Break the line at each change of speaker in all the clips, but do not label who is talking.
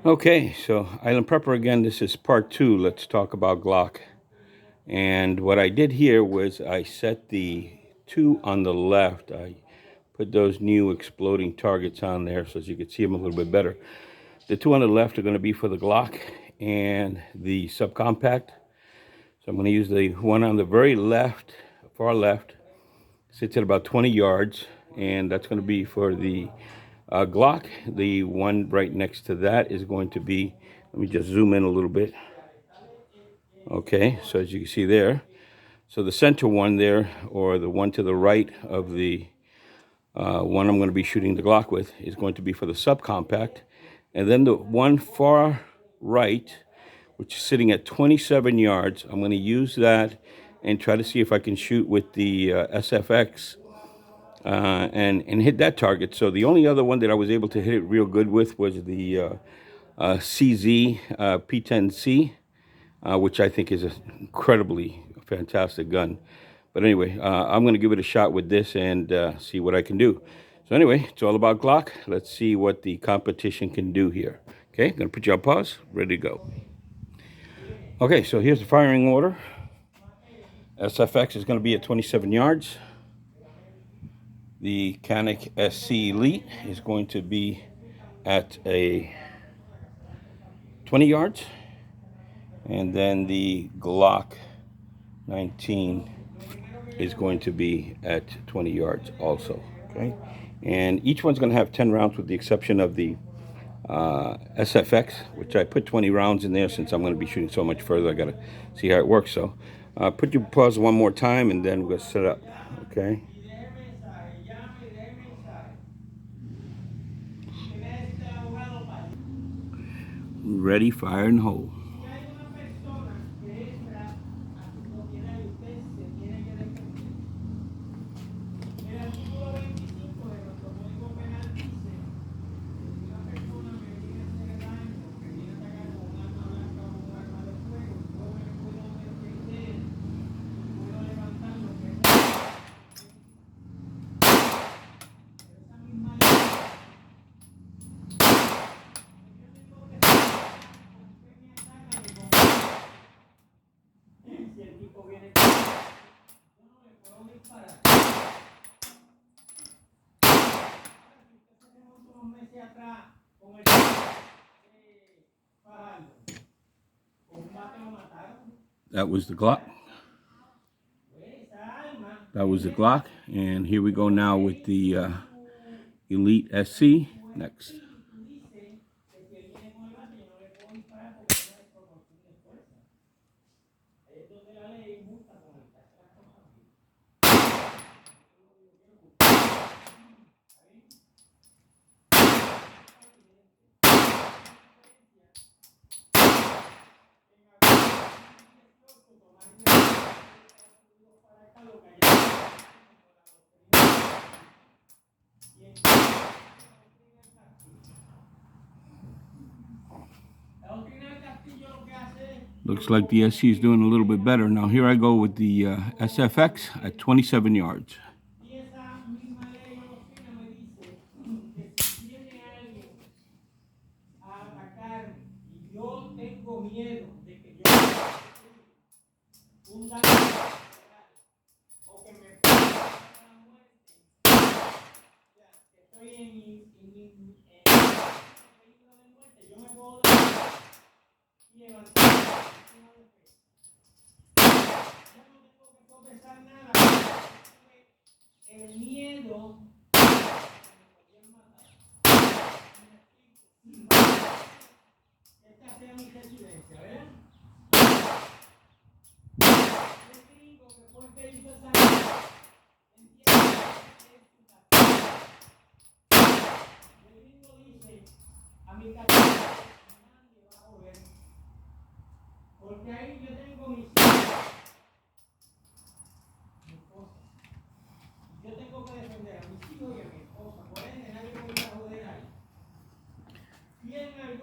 Okay, so Island Prepper again. This is part two. Let's talk about Glock. And what I did here was I set the two on the left. I put those new exploding targets on there so as you can see them a little bit better. The two on the left are going to be for the Glock and the subcompact. So I'm going to use the one on the very left, far left, sits at about 20 yards, and that's going to be for the Glock. The one right next to that is going to be, let me just zoom in a little bit. Okay, so as you can see there, so the center one there, or the one to the right of the one I'm going to be shooting the Glock with, is going to be for the subcompact. And then the one far right, which is sitting at 27 yards, I'm going to use that and try to see if I can shoot with the SFX and hit that target. So the only other one that I was able to hit it real good with was the CZ P10C, which I think is an incredibly fantastic gun. But anyway, I'm going to give it a shot with this and see what I can do. So anyway, it's all about Glock. Let's see what the competition can do here. Okay, I'm going to put you on pause. Ready to go. Okay, so here's the firing order. SFX is going to be at 27 yards. The Canik SC Elite is going to be at a 20 yards. And then the Glock 19 is going to be at 20 yards also. Okay, and each one's going to have 10 rounds with the exception of the SFX, which I put 20 rounds in there since I'm going to be shooting so much further. I got to see how it works. So put your pause one more time and then we'll set up. Okay. Ready, fire, and hold. That was the Glock. That was the Glock. And here we go now with the Elite SC next. Looks like the SC is doing a little bit better. Now here I go with the SFX at 27 yards.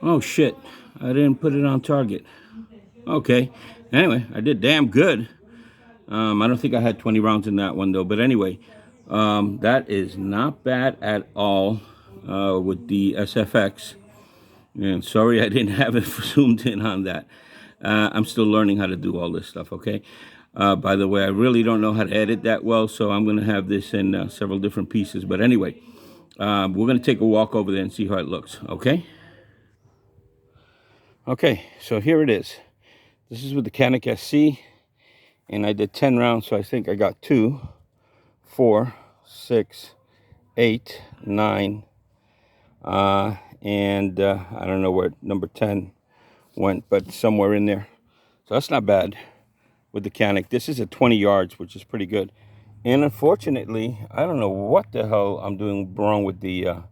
Oh shit, I didn't put it on target. Okay, anyway, I did damn good. I don't think I had 20 rounds in that one though, but anyway, that is not bad at all with the SFX. And sorry I didn't have it zoomed in on that. I'm still learning how to do all this stuff, okay? By the way, I really don't know how to edit that well, so I'm going to have this in several different pieces. But anyway, we're going to take a walk over there and see how it looks, okay? Okay, so here it is. This is with the Canik SC, and I did 10 rounds, so I think I got 2, 4, 6, 8, 9, and I don't know where number 10 went, but somewhere in there. So that's not bad with the Canik. This is at 20 yards, which is pretty good. And unfortunately, I don't know what the hell I'm doing wrong with the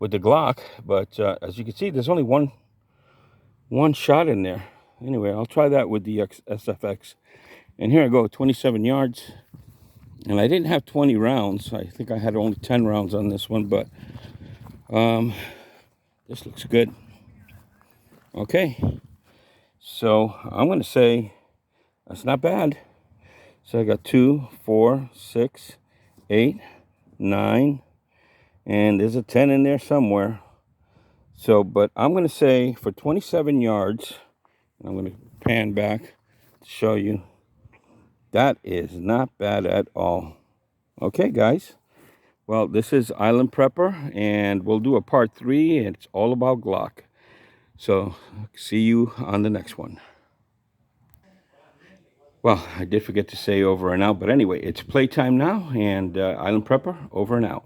Glock, but as you can see, there's only one shot in there. Anyway, I'll try that with the SFX. And here I go, 27 yards. And I didn't have 20 rounds. I think I had only 10 rounds on this one, but this looks good. Okay, so I'm going to say that's not bad. So I got 2, 4, 6, 8, 9, and there's a 10 in there somewhere. So, but I'm going to say for 27 yards, I'm going to pan back to show you, that is not bad at all. Okay, guys. Well, this is Island Prepper, and we'll do a part 3, and it's all about Glock. So, see you on the next one. Well, I did forget to say over and out, but anyway, it's playtime now, and Island Prepper, over and out.